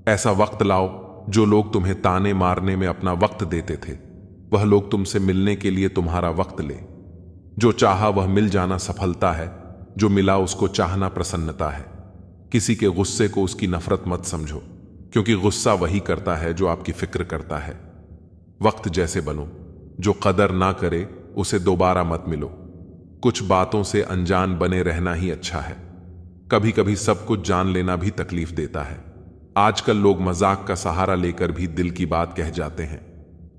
ऐसा वक्त लाओ जो लोग तुम्हें ताने मारने में अपना वक्त देते थे, वह लोग तुमसे मिलने के लिए तुम्हारा वक्त ले। जो चाहा वह मिल जाना सफलता है, जो मिला उसको चाहना प्रसन्नता है। किसी के गुस्से को उसकी नफरत मत समझो, क्योंकि गुस्सा वही करता है जो आपकी फिक्र करता है। वक्त जैसे बनो, जो कदर ना करे उसे दोबारा मत मिलो। कुछ बातों से अनजान बने रहना ही अच्छा है। कभी कभी सब कुछ जान लेना भी तकलीफ देता है। आजकल लोग मजाक का सहारा लेकर भी दिल की बात कह जाते हैं।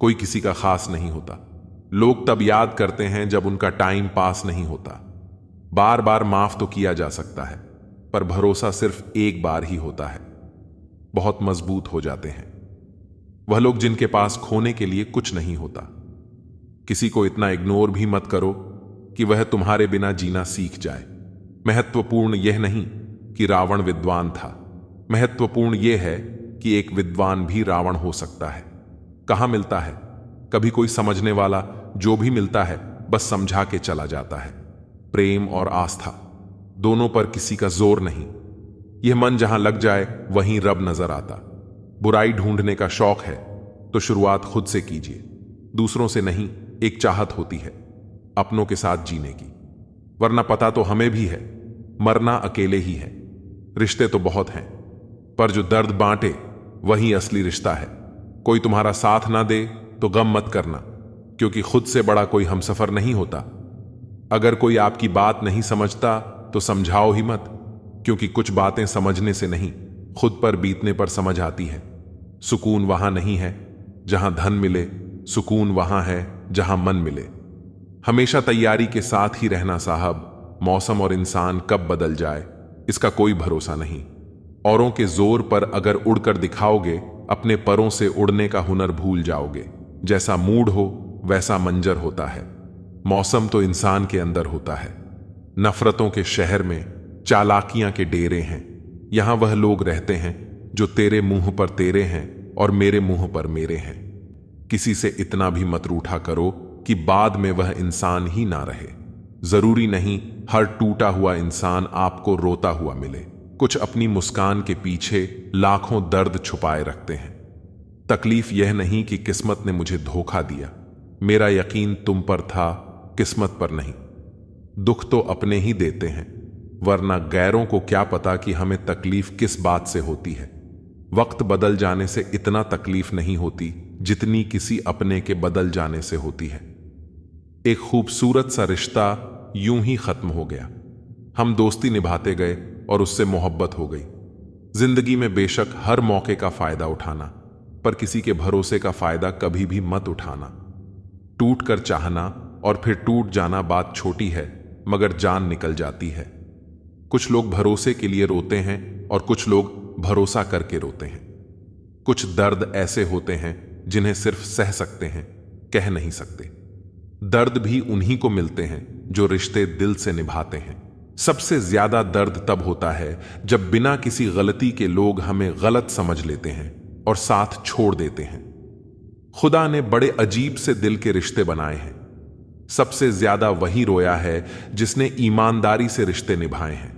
कोई किसी का खास नहीं होता। लोग तब याद करते हैं जब उनका टाइम पास नहीं होता। बार बार माफ तो किया जा सकता है, पर भरोसा सिर्फ एक बार ही होता है। बहुत मजबूत हो जाते हैं वह लोग जिनके पास खोने के लिए कुछ नहीं होता। किसी को इतना इग्नोर भी मत करो कि वह तुम्हारे बिना जीना सीख जाए। महत्वपूर्ण यह नहीं कि रावण विद्वान था, महत्वपूर्ण यह है कि एक विद्वान भी रावण हो सकता है। कहां मिलता है? कभी कोई समझने वाला, जो भी मिलता है बस समझा के चला जाता है। प्रेम और आस्था दोनों पर किसी का जोर नहीं। यह मन जहां लग जाए वहीं रब नजर आता। बुराई ढूंढने का शौक है तो शुरुआत खुद से कीजिए, दूसरों से नहीं। एक चाहत होती है अपनों के साथ जीने की, वरना पता तो हमें भी है मरना अकेले ही है। रिश्ते तो बहुत हैं, पर जो दर्द बांटे वही असली रिश्ता है। कोई तुम्हारा साथ ना दे तो गम मत करना, क्योंकि खुद से बड़ा कोई हमसफर नहीं होता। अगर कोई आपकी बात नहीं समझता तो समझाओ ही मत, क्योंकि कुछ बातें समझने से नहीं, खुद पर बीतने पर समझ आती है। सुकून वहां नहीं है जहां धन मिले, सुकून वहां है जहां मन मिले। हमेशा तैयारी के साथ ही रहना साहब। मौसम और इंसान कब बदल जाए इसका कोई भरोसा नहीं। औरों के जोर पर अगर उड़कर दिखाओगे, अपने परों से उड़ने का हुनर भूल जाओगे। जैसा मूड हो वैसा मंजर होता है। मौसम तो इंसान के अंदर होता है। नफरतों के शहर में चालाकियां के डेरे हैं। यहां वह लोग रहते हैं जो तेरे मुंह पर तेरे हैं और मेरे मुंह पर मेरे हैं। किसी से इतना भी मत रूठा करो कि बाद में वह इंसान ही ना रहे। जरूरी नहीं हर टूटा हुआ इंसान आपको रोता हुआ मिले। कुछ अपनी मुस्कान के पीछे लाखों दर्द छुपाए रखते हैं। तकलीफ यह नहीं कि किस्मत ने मुझे धोखा दिया, मेरा यकीन तुम पर था, किस्मत पर नहीं। दुख तो अपने ही देते हैं, वरना गैरों को क्या पता कि हमें तकलीफ किस बात से होती है। वक्त बदल जाने से इतना तकलीफ नहीं होती जितनी किसी अपने के बदल जाने से होती है। एक खूबसूरत सा रिश्ता यूं ही खत्म हो गया। हम दोस्ती निभाते गए और उससे मोहब्बत हो गई। जिंदगी में बेशक हर मौके का फायदा उठाना, पर किसी के भरोसे का फायदा कभी भी मत उठाना। टूट कर चाहना और फिर टूट जाना बात छोटी है, मगर जान निकल जाती है। कुछ लोग भरोसे के लिए रोते हैं और कुछ लोग भरोसा करके रोते हैं। कुछ दर्द ऐसे होते हैं जिन्हें सिर्फ सह सकते हैं, कह नहीं सकते। दर्द भी उन्हीं को मिलते हैं जो रिश्ते दिल से निभाते हैं। सबसे ज्यादा दर्द तब होता है जब बिना किसी गलती के लोग हमें गलत समझ लेते हैं और साथ छोड़ देते हैं। खुदा ने बड़े अजीब से दिल के रिश्ते बनाए हैं। सबसे ज्यादा वही रोया है जिसने ईमानदारी से रिश्ते निभाए हैं।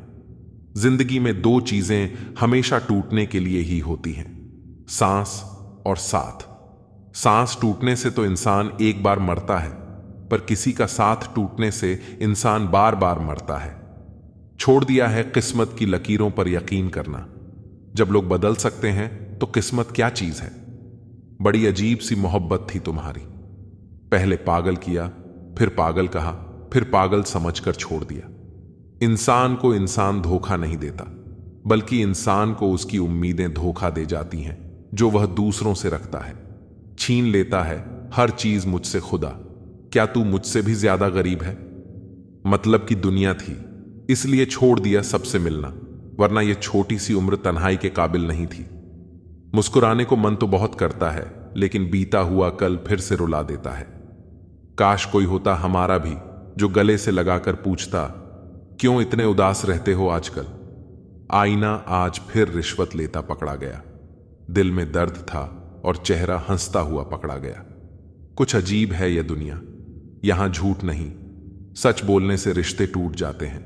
जिंदगी में दो चीजें हमेशा टूटने के लिए ही होती हैं, सांस और साथ। सांस टूटने से तो इंसान एक बार मरता है, पर किसी का साथ टूटने से इंसान बार बार मरता है। छोड़ दिया है किस्मत की लकीरों पर यकीन करना। जब लोग बदल सकते हैं तो किस्मत क्या चीज है। बड़ी अजीब सी मोहब्बत थी तुम्हारी। पहले पागल किया, फिर पागल कहा, फिर पागल समझकर छोड़ दिया। इंसान को इंसान धोखा नहीं देता, बल्कि इंसान को उसकी उम्मीदें धोखा दे जाती हैं जो वह दूसरों से रखता है। छीन लेता है हर चीज मुझसे खुदा। क्या तू मुझसे भी ज्यादा गरीब है? मतलब की दुनिया थी, इसलिए छोड़ दिया सबसे मिलना, वरना यह छोटी सी उम्र तन्हाई के काबिल नहीं थी। मुस्कुराने को मन तो बहुत करता है, लेकिन बीता हुआ कल फिर से रुला देता है। काश कोई होता हमारा भी जो गले से लगाकर पूछता, क्यों इतने उदास रहते हो आजकल? आईना आज फिर रिश्वत लेता पकड़ा गया। दिल में दर्द था और चेहरा हंसता हुआ पकड़ा गया। कुछ अजीब है यह दुनिया, यहां झूठ नहीं, सच बोलने से रिश्ते टूट जाते हैं।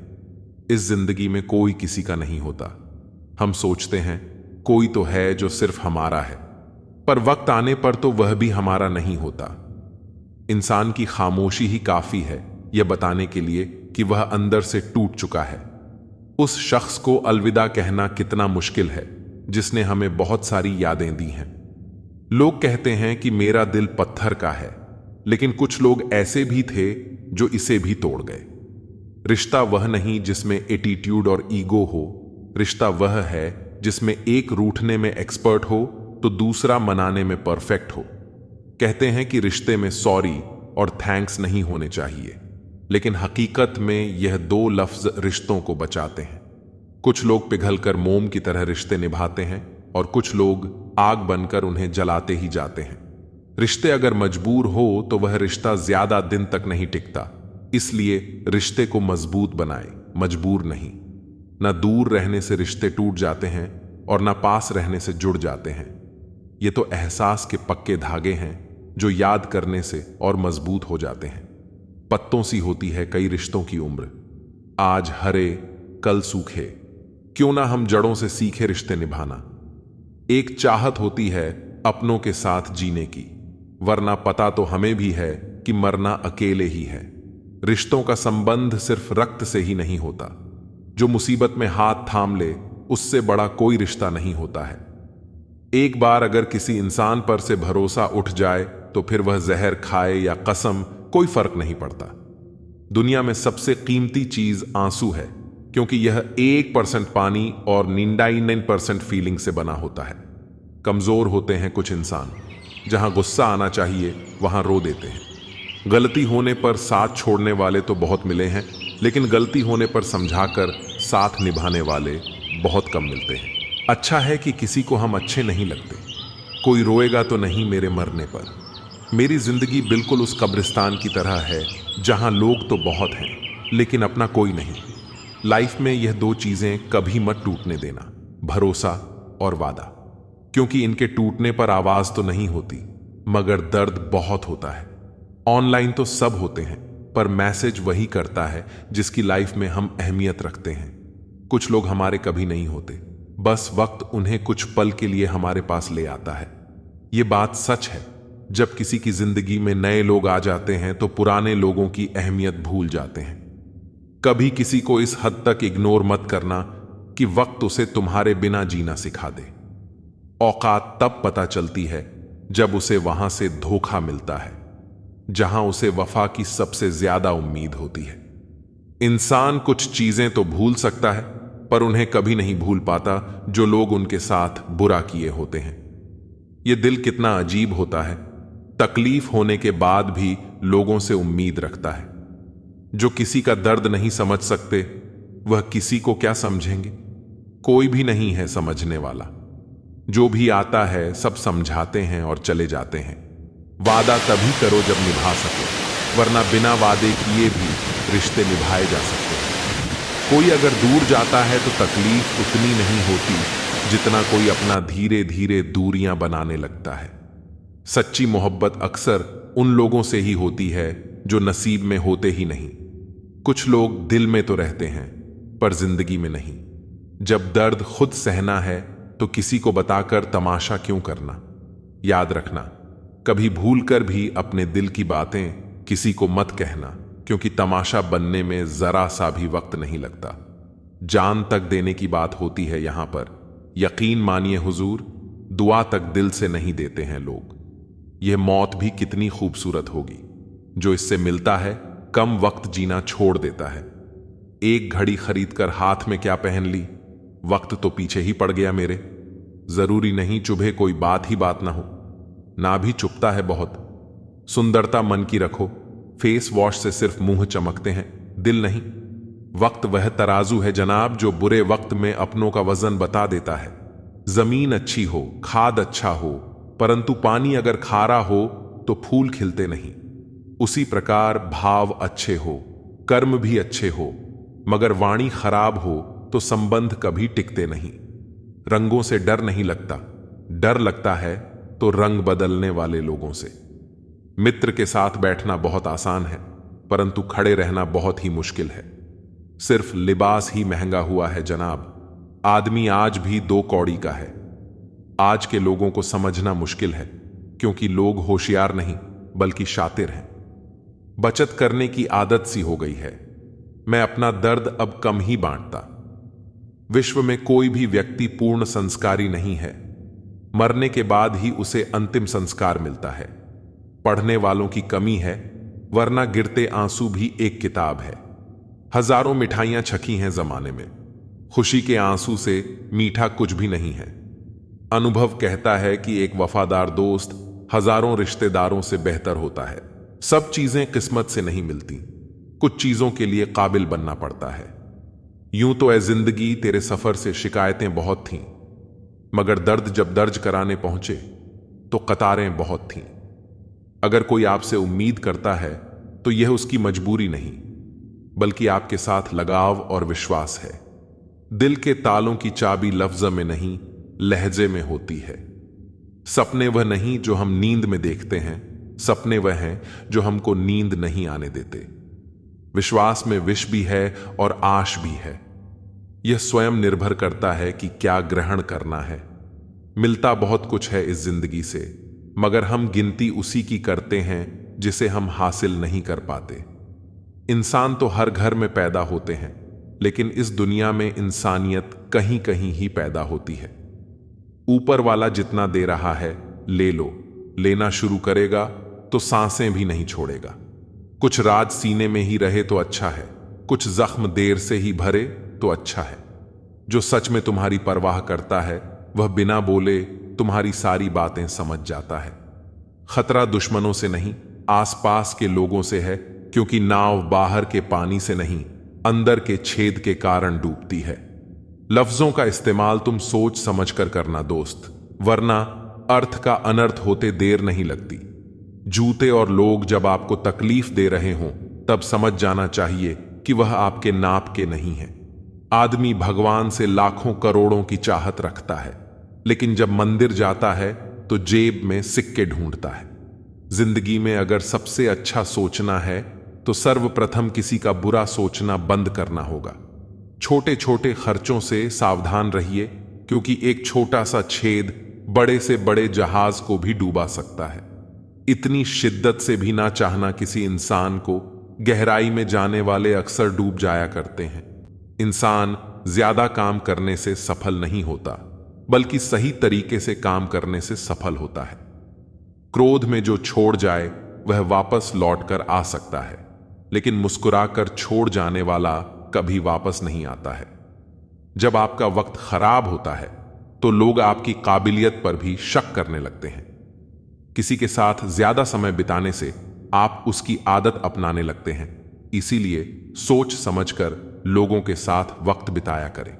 इस जिंदगी में कोई किसी का नहीं होता। हम सोचते हैं कोई तो है जो सिर्फ हमारा है, पर वक्त आने पर तो वह भी हमारा नहीं होता। इंसान की खामोशी ही काफी है यह बताने के लिए कि वह अंदर से टूट चुका है। उस शख्स को अलविदा कहना कितना मुश्किल है जिसने हमें बहुत सारी यादें दी हैं। लोग कहते हैं कि मेरा दिल पत्थर का है, लेकिन कुछ लोग ऐसे भी थे जो इसे भी तोड़ गए। रिश्ता वह नहीं जिसमें एटीट्यूड और ईगो हो, रिश्ता वह है जिसमें एक रूठने में एक्सपर्ट हो तो दूसरा मनाने में परफेक्ट हो। कहते हैं कि रिश्ते में सॉरी और थैंक्स नहीं होने चाहिए, लेकिन हकीकत में यह दो लफ्ज रिश्तों को बचाते हैं। कुछ लोग पिघलकर मोम की तरह रिश्ते निभाते हैं और कुछ लोग आग बनकर उन्हें जलाते ही जाते हैं। रिश्ते अगर मजबूर हो तो वह रिश्ता ज्यादा दिन तक नहीं टिकता, इसलिए रिश्ते को मजबूत बनाए, मजबूर नहीं। न दूर रहने से रिश्ते टूट जाते हैं और न पास रहने से जुड़ जाते हैं। ये तो एहसास के पक्के धागे हैं जो याद करने से और मजबूत हो जाते हैं। पत्तों सी होती है कई रिश्तों की उम्र, आज हरे कल सूखे। क्यों ना हम जड़ों से सीखे रिश्ते निभाना। एक चाहत होती है अपनों के साथ जीने की, वरना पता तो हमें भी है कि मरना अकेले ही है। रिश्तों का संबंध सिर्फ रक्त से ही नहीं होता। जो मुसीबत में हाथ थाम ले उससे बड़ा कोई रिश्ता नहीं होता है। एक बार अगर किसी इंसान पर से भरोसा उठ जाए तो फिर वह जहर खाए या कसम कोई फर्क नहीं पड़ता। दुनिया में सबसे कीमती चीज आंसू है, क्योंकि यह 1% पानी और 99% फीलिंग से बना होता है। कमजोर होते हैं कुछ इंसान, जहां गुस्सा आना चाहिए वहां रो देते हैं। गलती होने पर साथ छोड़ने वाले तो बहुत मिले हैं, लेकिन गलती होने पर समझाकर साथ निभाने वाले बहुत कम मिलते हैं। अच्छा है कि किसी को हम अच्छे नहीं लगते। कोई रोएगा तो नहीं मेरे मरने पर। मेरी जिंदगी बिल्कुल उस कब्रिस्तान की तरह है जहां लोग तो बहुत हैं, लेकिन अपना कोई नहीं। लाइफ में यह दो चीजें कभी मत टूटने देना, भरोसा और वादा, क्योंकि इनके टूटने पर आवाज तो नहीं होती, मगर दर्द बहुत होता है। ऑनलाइन तो सब होते हैं, पर मैसेज वही करता है जिसकी लाइफ में हम अहमियत रखते हैं। कुछ लोग हमारे कभी नहीं होते, बस वक्त उन्हें कुछ पल के लिए हमारे पास ले आता है। ये बात सच है, जब किसी की जिंदगी में नए लोग आ जाते हैं तो पुराने लोगों की अहमियत भूल जाते हैं। कभी किसी को इस हद तक इग्नोर मत करना कि वक्त उसे तुम्हारे बिना जीना सिखा दे। औकात तब पता चलती है जब उसे वहां से धोखा मिलता है, जहां उसे वफा की सबसे ज्यादा उम्मीद होती है। इंसान कुछ चीजें तो भूल सकता है, पर उन्हें कभी नहीं भूल पाता जो लोग उनके साथ बुरा किए होते हैं। यह दिल कितना अजीब होता है, तकलीफ होने के बाद भी लोगों से उम्मीद रखता है। जो किसी का दर्द नहीं समझ सकते, वह किसी को क्या समझेंगे। कोई भी नहीं है समझने वाला। जो भी आता है सब समझाते हैं और चले जाते हैं। वादा तभी करो जब निभा सको, वरना बिना वादे किए भी रिश्ते निभाए जा सकते हैं। कोई अगर दूर जाता है तो तकलीफ उतनी नहीं होती जितना कोई अपना धीरे धीरे दूरियां बनाने लगता है। सच्ची मोहब्बत अक्सर उन लोगों से ही होती है जो नसीब में होते ही नहीं। कुछ लोग दिल में तो रहते हैं, पर जिंदगी में नहीं। जब दर्द खुद सहना है तो किसी को बताकर तमाशा क्यों करना। याद रखना, कभी भूल कर भी अपने दिल की बातें किसी को मत कहना, क्योंकि तमाशा बनने में जरा सा भी वक्त नहीं लगता। जान तक देने की बात होती है यहां पर। यकीन मानिए हुजूर, दुआ तक दिल से नहीं देते हैं लोग। यह मौत भी कितनी खूबसूरत होगी। जो इससे मिलता है कम वक्त जीना छोड़ देता है। एक घड़ी खरीदकर हाथ में क्या पहन ली, वक्त तो पीछे ही पड़ गया मेरे। जरूरी नहीं चुभे कोई बात ही बात ना हो, ना भी चुभता है बहुत। सुंदरता मन की रखो, फेस वॉश से सिर्फ मुंह चमकते हैं, दिल नहीं। वक्त वह तराजू है जनाब जो बुरे वक्त में अपनों का वजन बता देता है। जमीन अच्छी हो, खाद अच्छा हो, परंतु पानी अगर खारा हो तो फूल खिलते नहीं। उसी प्रकार भाव अच्छे हो, कर्म भी अच्छे हो, मगर वाणी खराब हो तो संबंध कभी टिकते नहीं। रंगों से डर नहीं लगता, डर लगता है तो रंग बदलने वाले लोगों से। मित्र के साथ बैठना बहुत आसान है, परंतु खड़े रहना बहुत ही मुश्किल है। सिर्फ लिबास ही महंगा हुआ है जनाब। आदमी आज भी 2 कौड़ी का है, आज के लोगों को समझना मुश्किल है, क्योंकि लोग होशियार नहीं बल्कि शातिर हैं। बचत करने की आदत सी हो गई है। मैं अपना दर्द अब कम ही बांटता। विश्व में कोई भी व्यक्ति पूर्ण संस्कारी नहीं है। मरने के बाद ही उसे अंतिम संस्कार मिलता है। पढ़ने वालों की कमी है, वरना गिरते आंसू भी एक किताब है। हजारों मिठाइयां छकी हैं जमाने में, खुशी के आंसू से मीठा कुछ भी नहीं है। अनुभव कहता है कि एक वफादार दोस्त हजारों रिश्तेदारों से बेहतर होता है। सब चीजें किस्मत से नहीं मिलती, कुछ चीजों के लिए काबिल बनना पड़ता है। यूं तो ए जिंदगी तेरे सफर से शिकायतें बहुत थीं, मगर दर्द जब दर्ज कराने पहुंचे तो कतारें बहुत थीं। अगर कोई आपसे उम्मीद करता है तो यह उसकी मजबूरी नहीं, बल्कि आपके साथ लगाव और विश्वास है। दिल के तालों की चाबी लफ्ज में नहीं, लहजे में होती है। सपने वह नहीं जो हम नींद में देखते हैं, सपने वह हैं जो हमको नींद नहीं आने देते। विश्वास में विष भी है और आश भी है। यह स्वयं निर्भर करता है कि क्या ग्रहण करना है। मिलता बहुत कुछ है इस जिंदगी से, मगर हम गिनती उसी की करते हैं जिसे हम हासिल नहीं कर पाते। इंसान तो हर घर में पैदा होते हैं, लेकिन इस दुनिया में इंसानियत कहीं कहीं ही पैदा होती है। ऊपर वाला जितना दे रहा है ले लो, लेना शुरू करेगा तो सांसें भी नहीं छोड़ेगा। कुछ राज सीने में ही रहे तो अच्छा है, कुछ जख्म देर से ही भरे तो अच्छा है। जो सच में तुम्हारी परवाह करता है वह बिना बोले तुम्हारी सारी बातें समझ जाता है। खतरा दुश्मनों से नहीं, आसपास के लोगों से है, क्योंकि नाव बाहर के पानी से नहीं, अंदर के छेद के कारण डूबती है। लफ्जों का इस्तेमाल तुम सोच समझ कर करना दोस्त, वरना अर्थ का अनर्थ होते देर नहीं लगती। जूते और लोग जब आपको तकलीफ दे रहे हों तब समझ जाना चाहिए कि वह आपके नाप के नहीं है। आदमी भगवान से लाखों करोड़ों की चाहत रखता है, लेकिन जब मंदिर जाता है तो जेब में सिक्के ढूंढता है। जिंदगी में अगर सबसे अच्छा सोचना है तो सर्वप्रथम किसी का बुरा सोचना बंद करना होगा। छोटे छोटे खर्चों से सावधान रहिए, क्योंकि एक छोटा सा छेद बड़े से बड़े जहाज को भी डूबा सकता है। इतनी शिद्दत से भी ना चाहना किसी इंसान को, गहराई में जाने वाले अक्सर डूब जाया करते हैं। इंसान ज्यादा काम करने से सफल नहीं होता, बल्कि सही तरीके से काम करने से सफल होता है। क्रोध में जो छोड़ जाए वह वापस लौटकर आ सकता है, लेकिन मुस्कुराकर छोड़ जाने वाला कभी वापस नहीं आता है। जब आपका वक्त खराब होता है तो लोग आपकी काबिलियत पर भी शक करने लगते हैं। किसी के साथ ज्यादा समय बिताने से आप उसकी आदत अपनाने लगते हैं। इसीलिए सोच समझकर लोगों के साथ वक्त बिताया करें।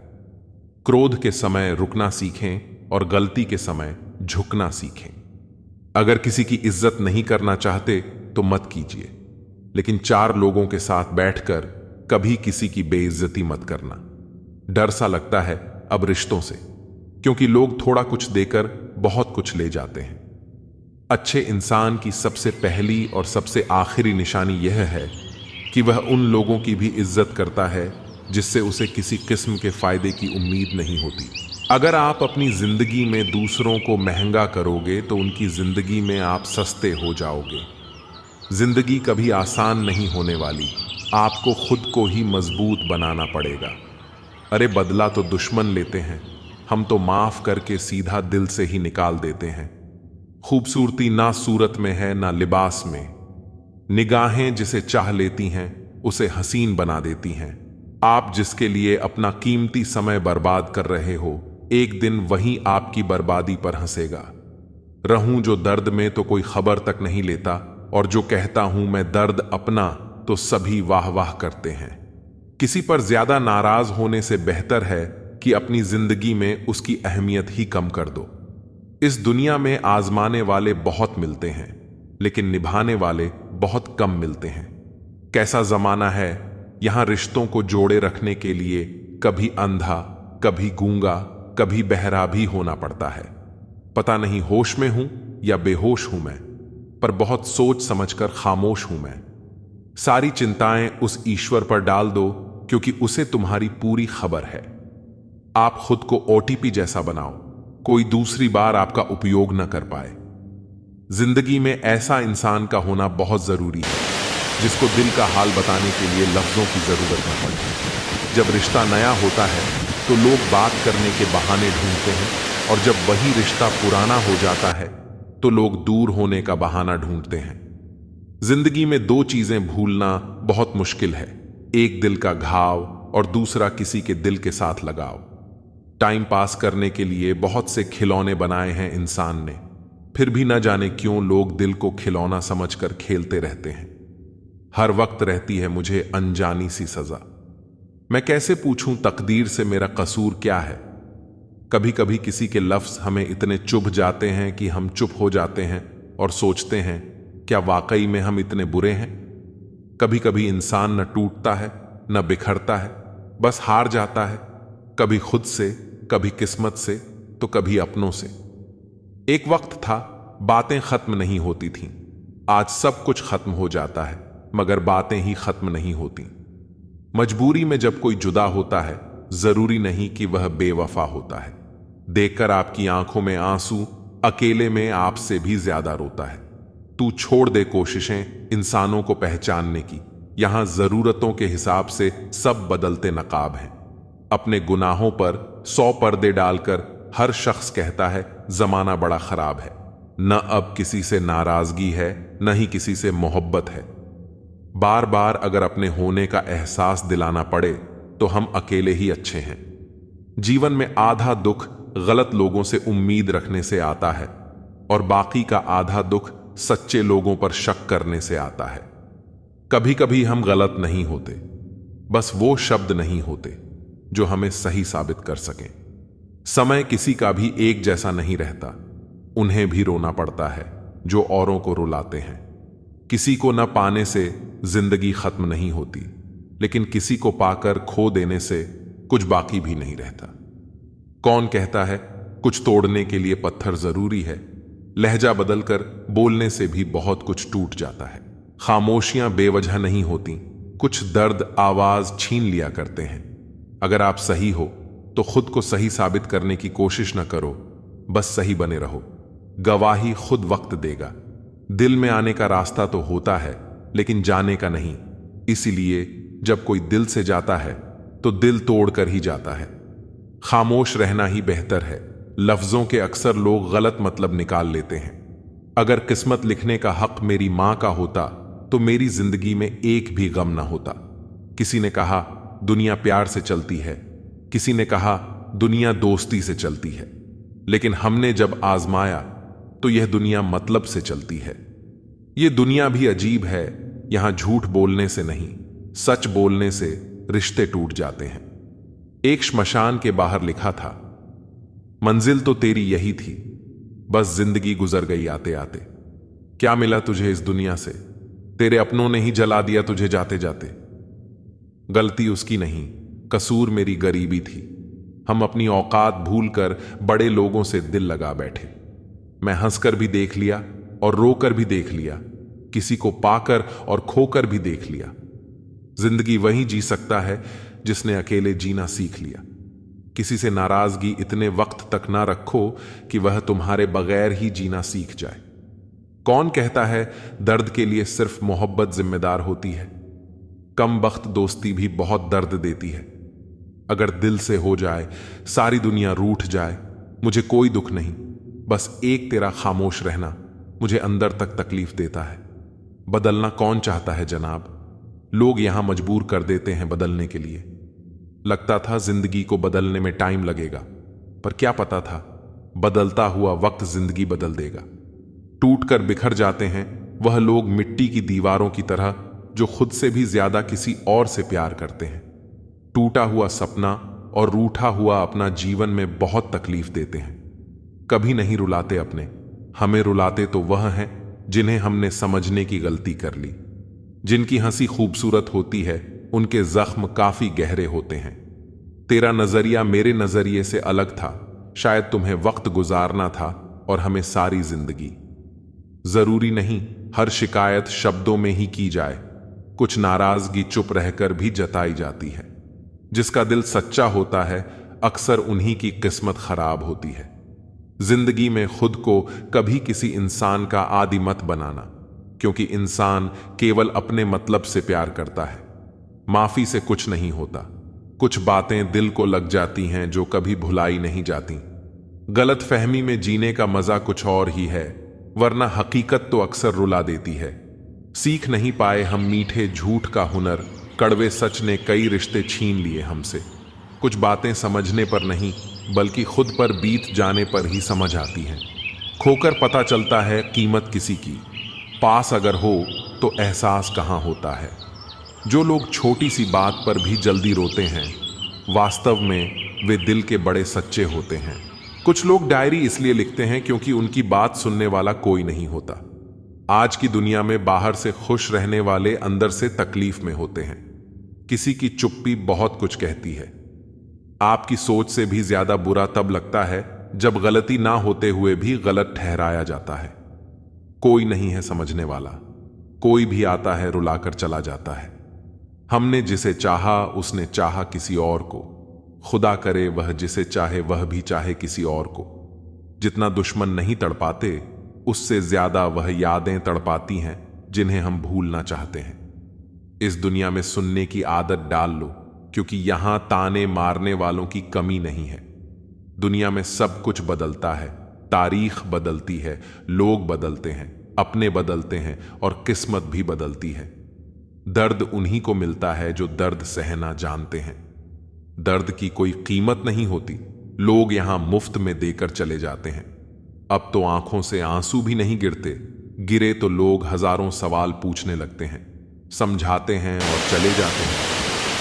क्रोध के समय रुकना सीखें और गलती के समय झुकना सीखें। अगर किसी की इज्जत नहीं करना चाहते तो मत कीजिए, लेकिन चार लोगों के साथ बैठकर कभी किसी की बेइज्जती मत करना। डर सा लगता है अब रिश्तों से, क्योंकि लोग थोड़ा कुछ देकर बहुत कुछ ले जाते हैं। अच्छे इंसान की सबसे पहली और सबसे आखिरी निशानी यह है कि वह उन लोगों की भी इज्जत करता है जिससे उसे किसी किस्म के फायदे की उम्मीद नहीं होती। अगर आप अपनी जिंदगी में दूसरों को महंगा करोगे तो उनकी जिंदगी में आप सस्ते हो जाओगे। जिंदगी कभी आसान नहीं होने वाली, आपको खुद को ही मजबूत बनाना पड़ेगा। अरे बदला तो दुश्मन लेते हैं, हम तो माफ करके सीधा दिल से ही निकाल देते हैं। खूबसूरती ना सूरत में है ना लिबास में, निगाहें जिसे चाह लेती हैं उसे हसीन बना देती हैं। आप जिसके लिए अपना कीमती समय बर्बाद कर रहे हो, एक दिन वही आपकी बर्बादी पर हंसेगा। रहूं जो दर्द में तो कोई खबर तक नहीं लेता, और जो कहता हूं मैं दर्द अपना तो सभी वाह वाह करते हैं। किसी पर ज्यादा नाराज होने से बेहतर है कि अपनी जिंदगी में उसकी अहमियत ही कम कर दो। इस दुनिया में आजमाने वाले बहुत मिलते हैं, लेकिन निभाने वाले बहुत कम मिलते हैं। कैसा जमाना है, यहां रिश्तों को जोड़े रखने के लिए कभी अंधा, कभी गूंगा, कभी बहरा भी होना पड़ता है। पता नहीं होश में हूं या बेहोश हूं मैं, पर बहुत सोच समझकर खामोश हूं मैं। सारी चिंताएं उस ईश्वर पर डाल दो, क्योंकि उसे तुम्हारी पूरी खबर है। आप खुद को ओटीपी जैसा बनाओ, कोई दूसरी बार आपका उपयोग न कर पाए। जिंदगी में ऐसा इंसान का होना बहुत जरूरी है जिसको दिल का हाल बताने के लिए लफ्जों की जरूरत न पड़े। जब रिश्ता नया होता है तो लोग बात करने के बहाने ढूंढते हैं, और जब वही रिश्ता पुराना हो जाता है तो लोग दूर होने का बहाना ढूंढते हैं। जिंदगी में दो चीजें भूलना बहुत मुश्किल है, एक दिल का घाव और दूसरा किसी के दिल के साथ लगाव। टाइम पास करने के लिए बहुत से खिलौने बनाए हैं इंसान ने, फिर भी न जाने क्यों लोग दिल को खिलौना समझकर खेलते रहते हैं। हर वक्त रहती है मुझे अनजानी सी सजा। मैं कैसे पूछूं तकदीर से मेरा कसूर क्या है। कभी कभी किसी के लफ्ज हमें इतने चुभ जाते हैं कि हम चुप हो जाते हैं और सोचते हैं, क्या वाकई में हम इतने बुरे हैं। कभी कभी इंसान न टूटता है न बिखरता है, बस हार जाता है, कभी खुद से, कभी किस्मत से, तो कभी अपनों से। एक वक्त था बातें खत्म नहीं होती थीं, आज सब कुछ खत्म हो जाता है मगर बातें ही खत्म नहीं होती। मजबूरी में जब कोई जुदा होता है जरूरी नहीं कि वह बेवफा होता है। देखकर आपकी आंखों में आंसू अकेले में आपसे भी ज्यादा रोता है। तू छोड़ दे कोशिशें इंसानों को पहचानने की, यहां जरूरतों के हिसाब से सब बदलते नकाब हैं। अपने गुनाहों पर 100 पर्दे डालकर हर शख्स कहता है जमाना बड़ा खराब है। न अब किसी से नाराजगी है न ही किसी से मोहब्बत है। बार बार अगर अपने होने का एहसास दिलाना पड़े तो हम अकेले ही अच्छे हैं। जीवन में आधा दुख गलत लोगों से उम्मीद रखने से आता है और बाकी का आधा दुख सच्चे लोगों पर शक करने से आता है। कभी कभी हम गलत नहीं होते, बस वो शब्द नहीं होते जो हमें सही साबित कर सकें। समय किसी का भी एक जैसा नहीं रहता, उन्हें भी रोना पड़ता है जो औरों को रुलाते हैं। किसी को न पाने से जिंदगी खत्म नहीं होती, लेकिन किसी को पाकर खो देने से कुछ बाकी भी नहीं रहता। कौन कहता है कुछ तोड़ने के लिए पत्थर जरूरी है, लहजा बदलकर बोलने से भी बहुत कुछ टूट जाता है। खामोशियां बेवजह नहीं होती, कुछ दर्द आवाज छीन लिया करते हैं। अगर आप सही हो तो खुद को सही साबित करने की कोशिश न करो, बस सही बने रहो। गवाही खुद वक्त देगा। दिल में आने का रास्ता तो होता है लेकिन जाने का नहीं, इसीलिए जब कोई दिल से जाता है तो दिल तोड़कर ही जाता है। खामोश रहना ही बेहतर है। लफ्जों के अक्सर लोग गलत मतलब निकाल लेते हैं। अगर किस्मत लिखने का हक मेरी मां का होता तो मेरी जिंदगी में एक भी गम ना होता। किसी ने कहा दुनिया प्यार से चलती है, किसी ने कहा दुनिया दोस्ती से चलती है, लेकिन हमने जब आजमाया तो यह दुनिया मतलब से चलती है। यह दुनिया भी अजीब है, यहां झूठ बोलने से नहीं, सच बोलने से रिश्ते टूट जाते हैं। एक श्मशान के बाहर लिखा था, मंजिल तो तेरी यही थी, बस जिंदगी गुजर गई आते आते। क्या मिला तुझे इस दुनिया से, तेरे अपनों ने ही जला दिया तुझे जाते जाते। गलती उसकी नहीं, कसूर मेरी गरीबी थी। हम अपनी औकात भूलकर बड़े लोगों से दिल लगा बैठे। मैं हंसकर भी देख लिया और रोकर भी देख लिया, किसी को पाकर और खोकर भी देख लिया। जिंदगी वही जी सकता है जिसने अकेले जीना सीख लिया। किसी से नाराजगी इतने वक्त तक ना रखो कि वह तुम्हारे बगैर ही जीना सीख जाए। कौन कहता है दर्द के लिए सिर्फ मोहब्बत जिम्मेदार होती है। कम वक्त दोस्ती भी बहुत दर्द देती है। अगर दिल से हो जाए, सारी दुनिया रूठ जाए, मुझे कोई दुख नहीं, बस एक तेरा खामोश रहना मुझे अंदर तक तकलीफ देता है। बदलना कौन चाहता है जनाब, लोग यहां मजबूर कर देते हैं बदलने के लिए। लगता था जिंदगी को बदलने में टाइम लगेगा, पर क्या पता था बदलता हुआ वक्त जिंदगी बदल देगा। टूट कर बिखर जाते हैं वह लोग मिट्टी की दीवारों की तरह जो खुद से भी ज्यादा किसी और से प्यार करते हैं। टूटा हुआ सपना और रूठा हुआ अपना जीवन में बहुत तकलीफ देते हैं। कभी नहीं रुलाते अपने, हमें रुलाते तो वह हैं जिन्हें हमने समझने की गलती कर ली। जिनकी हंसी खूबसूरत होती है उनके जख्म काफी गहरे होते हैं। तेरा नजरिया मेरे नजरिए से अलग था, शायद तुम्हें वक्त गुजारना था और हमें सारी जिंदगी। जरूरी नहीं हर शिकायत शब्दों में ही की जाए, कुछ नाराजगी चुप रहकर भी जताई जाती है। जिसका दिल सच्चा होता है अक्सर उन्हीं की किस्मत खराब होती है। जिंदगी में खुद को कभी किसी इंसान का आदी मत बनाना, क्योंकि इंसान केवल अपने मतलब से प्यार करता है। माफी से कुछ नहीं होता। कुछ बातें दिल को लग जाती हैं जो कभी भुलाई नहीं जाती। गलत फहमी में जीने का मजा कुछ और ही है, वरना हकीकत तो अक्सर रुला देती है। सीख नहीं पाए हम मीठे झूठ का हुनर, कड़वे सच ने कई रिश्ते छीन लिए हमसे। कुछ बातें समझने पर नहीं, बल्कि खुद पर बीत जाने पर ही समझ आती हैं। खोकर पता चलता है कीमत किसी की, पास अगर हो तो एहसास कहाँ होता है। जो लोग छोटी सी बात पर भी जल्दी रोते हैं, वास्तव में वे दिल के बड़े सच्चे होते हैं। कुछ लोग डायरी इसलिए लिखते हैं क्योंकि उनकी बात सुनने वाला कोई नहीं होता। आज की दुनिया में बाहर से खुश रहने वाले अंदर से तकलीफ में होते हैं। किसी की चुप्पी बहुत कुछ कहती है। आपकी सोच से भी ज्यादा बुरा तब लगता है जब गलती ना होते हुए भी गलत ठहराया जाता है। कोई नहीं है समझने वाला, कोई भी आता है रुलाकर चला जाता है। हमने जिसे चाहा उसने चाहा किसी और को। खुदा करे वह जिसे चाहे वह भी चाहे किसी और को। जितना दुश्मन नहीं तड़पाते, उससे ज्यादा वह यादें तड़पाती हैं जिन्हें हम भूलना चाहते हैं। इस दुनिया में सुनने की आदत डाल लो, क्योंकि यहां ताने मारने वालों की कमी नहीं है। दुनिया में सब कुछ बदलता है, तारीख बदलती है, लोग बदलते हैं, अपने बदलते हैं और किस्मत भी बदलती है। दर्द उन्हीं को मिलता है जो दर्द सहना जानते हैं। दर्द की कोई कीमत नहीं होती, लोग यहां मुफ्त में देकर चले जाते हैं। अब तो आंखों से आंसू भी नहीं गिरते, गिरे तो लोग हजारों सवाल पूछने लगते हैं, समझाते हैं और चले जाते हैं।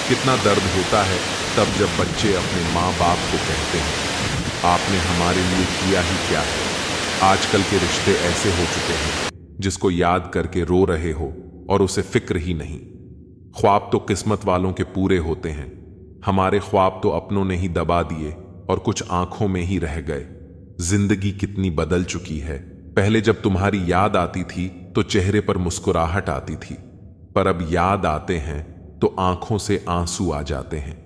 कितना दर्द होता है तब जब बच्चे अपने माँ बाप को कहते हैं, आपने हमारे लिए किया ही क्या है। आजकल के रिश्ते ऐसे हो चुके हैं, जिसको याद करके रो रहे हो और उसे फिक्र ही नहीं। ख्वाब तो किस्मत वालों के पूरे होते हैं, हमारे ख्वाब तो अपनों ने ही दबा दिए और कुछ आंखों में ही रह गए। जिंदगी कितनी बदल चुकी है। पहले जब तुम्हारी याद आती थी तो चेहरे पर मुस्कुराहट आती थी, पर अब याद आते हैं तो आंखों से आंसू आ जाते हैं।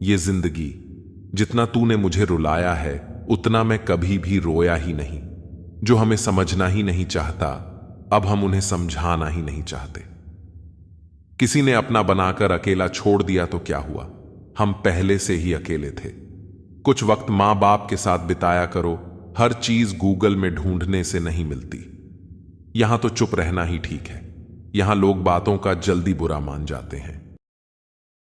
ये जिंदगी, जितना तूने मुझे रुलाया है उतना मैं कभी भी रोया ही नहीं। जो हमें समझना ही नहीं चाहता, अब हम उन्हें समझाना ही नहीं चाहते। किसी ने अपना बनाकर अकेला छोड़ दिया तो क्या हुआ, हम पहले से ही अकेले थे। कुछ वक्त मां बाप के साथ बिताया करो, हर चीज गूगल में ढूंढने से नहीं मिलती। यहां तो चुप रहना ही ठीक है। यहां लोग बातों का जल्दी बुरा मान जाते हैं।